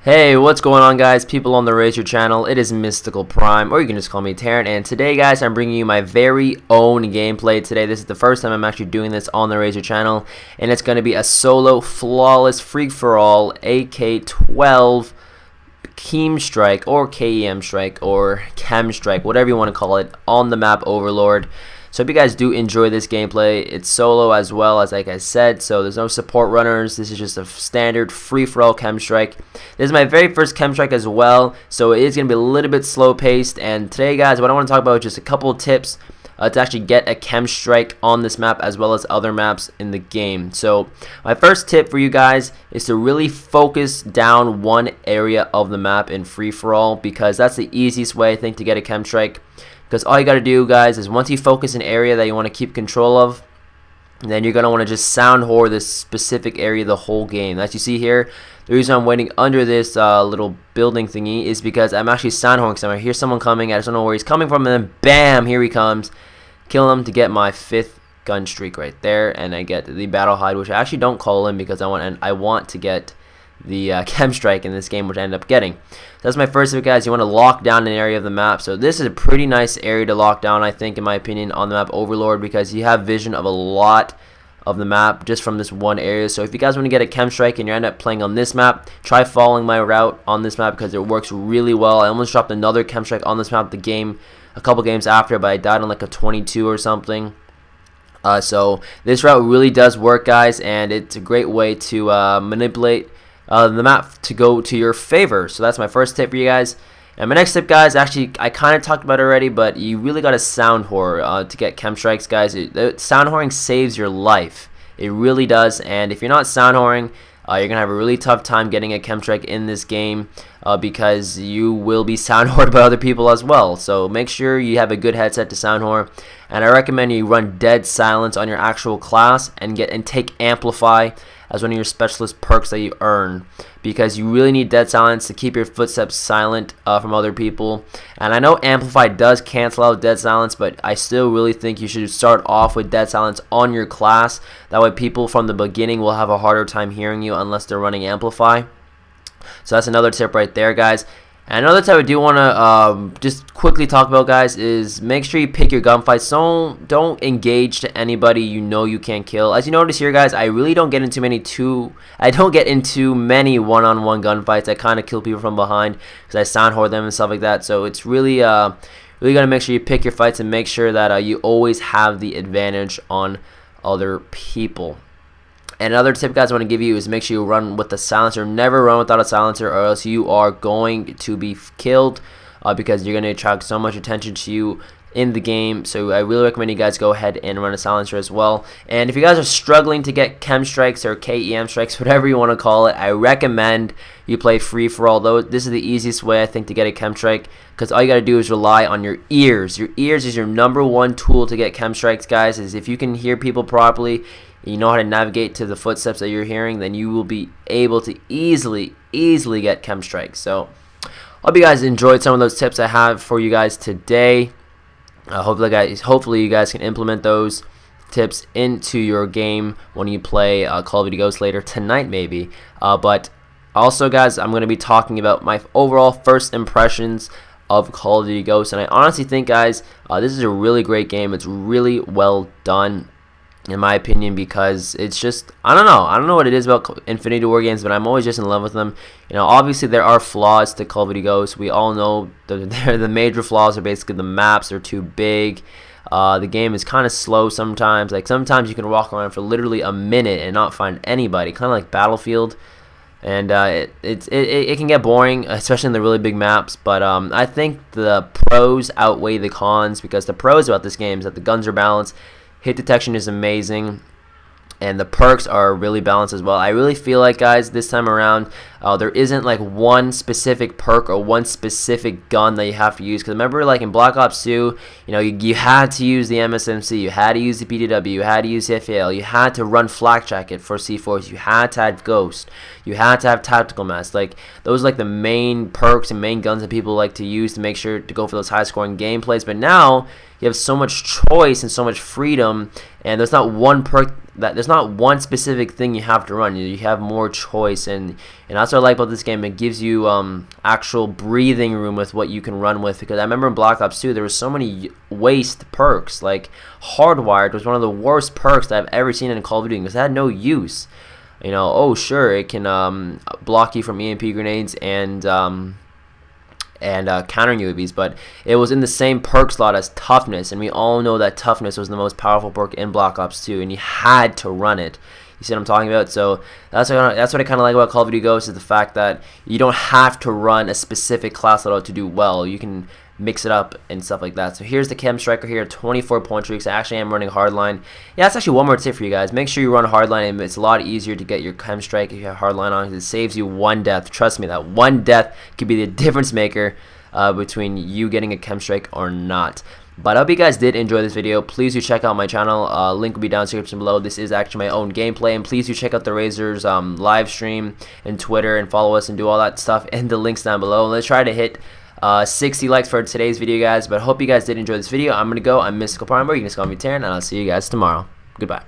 Hey, what's going on, guys? People on the Razor channel. It is Mystical Prime, or you can just call me Taryn. And today, guys, I'm bringing you my very own gameplay today. This is the first time I'm actually doing this on the Razor channel, and it's going to be a solo, flawless, free-for-all AK-12 KEM strike, or K.E.M strike, or KEM strike, whatever you want to call it, on the map Overlord. So if you guys do enjoy this gameplay, it's solo as well, as like I said, so there's no support runners. This is just a standard free-for-all KEM strike. This is my very first KEM strike as well, so it is going to be a little bit slow-paced. And today, guys, what I want to talk about is just a couple of tips to actually get a KEM strike on this map as well as other maps in the game. So my first tip for you guys is to really focus down one area of the map in free-for-all, because that's the easiest way, I think, to get a KEM strike. Because all you got to do, guys, is once you focus an area that you want to keep control of, then you're going to want to just sound whore this specific area the whole game. As you see here, the reason I'm waiting under this little building thingy is because I'm actually sound whoring somewhere. I hear someone coming, I just don't know where he's coming from, and then BAM, here he comes. Kill him to get my 5th gun streak right there, and I get the battle hide, which I actually don't call in because I want to get the KEM strike in this game, which I ended up getting. So that's my first tip, guys. You want to lock down an area of the map. So this is a pretty nice area to lock down, I think, in my opinion, on the map Overlord, because you have vision of a lot of the map just from this one area. So if you guys want to get a KEM strike and you end up playing on this map, try following my route on this map because it works really well. I almost dropped another KEM strike on this map a couple games after, but I died on like a 22 or something. So this route really does work, guys, and it's a great way to manipulate the map to go to your favor. So that's my first tip for you guys. And my next tip, guys, actually I kind of talked about it already, but you really got to sound whore to get KEM strikes, guys. Sound whoring saves your life. It really does. And if you're not sound whoring, you're gonna have a really tough time getting a KEM strike in this game because you will be sound whored by other people as well. So make sure you have a good headset to sound whore, and I recommend you run dead silence on your actual class and take amplify as one of your specialist perks that you earn, because you really need dead silence to keep your footsteps silent from other people. And I know amplify does cancel out dead silence, but I still really think you should start off with dead silence on your class. That way people from the beginning will have a harder time hearing you unless they're running amplify. So that's another tip right there, guys. And another tip I do want to just quickly talk about, guys, is make sure you pick your gunfights. Don't engage to anybody you know you can't kill. As you notice here, guys, I really don't get into many one-on-one gunfights. I kind of kill people from behind because I sound whore them and stuff like that. So it's really really gotta make sure you pick your fights and make sure that you always have the advantage on other people. And another tip, guys, I want to give you is make sure you run with the silencer. Never run without a silencer, or else you are going to be killed because you're going to attract so much attention to you in the game. So I really recommend you guys go ahead and run a silencer as well. And if you guys are struggling to get KEM strikes or K.E.M strikes, whatever you want to call it, I recommend you play free for all. Though this is the easiest way, I think, to get a KEM strike, because all you got to do is rely on your ears. Your ears is your #1 tool to get KEM strikes, guys. Is if you can hear people properly, you know how to navigate to the footsteps that you're hearing, then you will be able to easily get KEM strikes. So I hope you guys enjoyed some of those tips I have for you guys today. Hopefully you guys can implement those tips into your game when you play Call of Duty Ghosts later tonight, maybe. But also, guys, I'm going to be talking about my overall first impressions of Call of Duty Ghosts, and I honestly think, guys, this is a really great game. It's really well done, in my opinion, because it's just, I don't know what it is about Infinity War games, but I'm always just in love with them. You know, obviously there are flaws to Call of Duty Ghosts. We all know the major flaws are basically the maps are too big. The game is kind of slow sometimes. Like sometimes you can walk around for literally a minute and not find anybody, kind of like Battlefield. And it can get boring, especially in the really big maps. But I think the pros outweigh the cons, because the pros about this game is that the guns are balanced. Hit detection is amazing, and the perks are really balanced as well. I really feel like, guys, this time around, there isn't like one specific perk or one specific gun that you have to use. Because remember, like in Black Ops 2, you know, you had to use the MSMC, you had to use the PDW, you had to use the FAL, you had to run Flak Jacket for C4s, you had to have Ghost, you had to have Tactical Mask. Like those are like the main perks and main guns that people like to use to make sure to go for those high-scoring gameplays. But now you have so much choice and so much freedom, and there's not one perk there's not one specific thing you have to run. You have more choice, and that's what I like about this game. It gives you actual breathing room with what you can run with, because I remember in Black Ops 2 there was so many waste perks. Like Hardwired was one of the worst perks that I've ever seen in Call of Duty, because it had no use. You know, oh sure, it can block you from EMP grenades and countering UAVs, but it was in the same perk slot as toughness, and we all know that toughness was the most powerful perk in Black Ops 2, and you had to run it. You see what I'm talking about? So that's what I kind of like about Call of Duty Ghosts, is the fact that you don't have to run a specific class loadout to do well. You can mix it up and stuff like that. So here's the KEM striker here, 24 point streaks. I actually am running hardline. Yeah, that's actually one more tip for you guys. Make sure you run hardline, and it's a lot easier to get your KEM strike if you have hardline on. It saves you one death. Trust me, that one death could be the difference maker between you getting a KEM strike or not. But I hope you guys did enjoy this video. Please do check out my channel. Link will be down in the description below. This is actually my own gameplay, and please do check out the Razor's live stream and Twitter, and follow us and do all that stuff in the links down below. Let's try to hit 60 likes for today's video, guys. But I hope you guys did enjoy this video. I'm gonna go. I'm Mystical Prime, or you can just call me Taryn, and I'll see you guys tomorrow. Goodbye.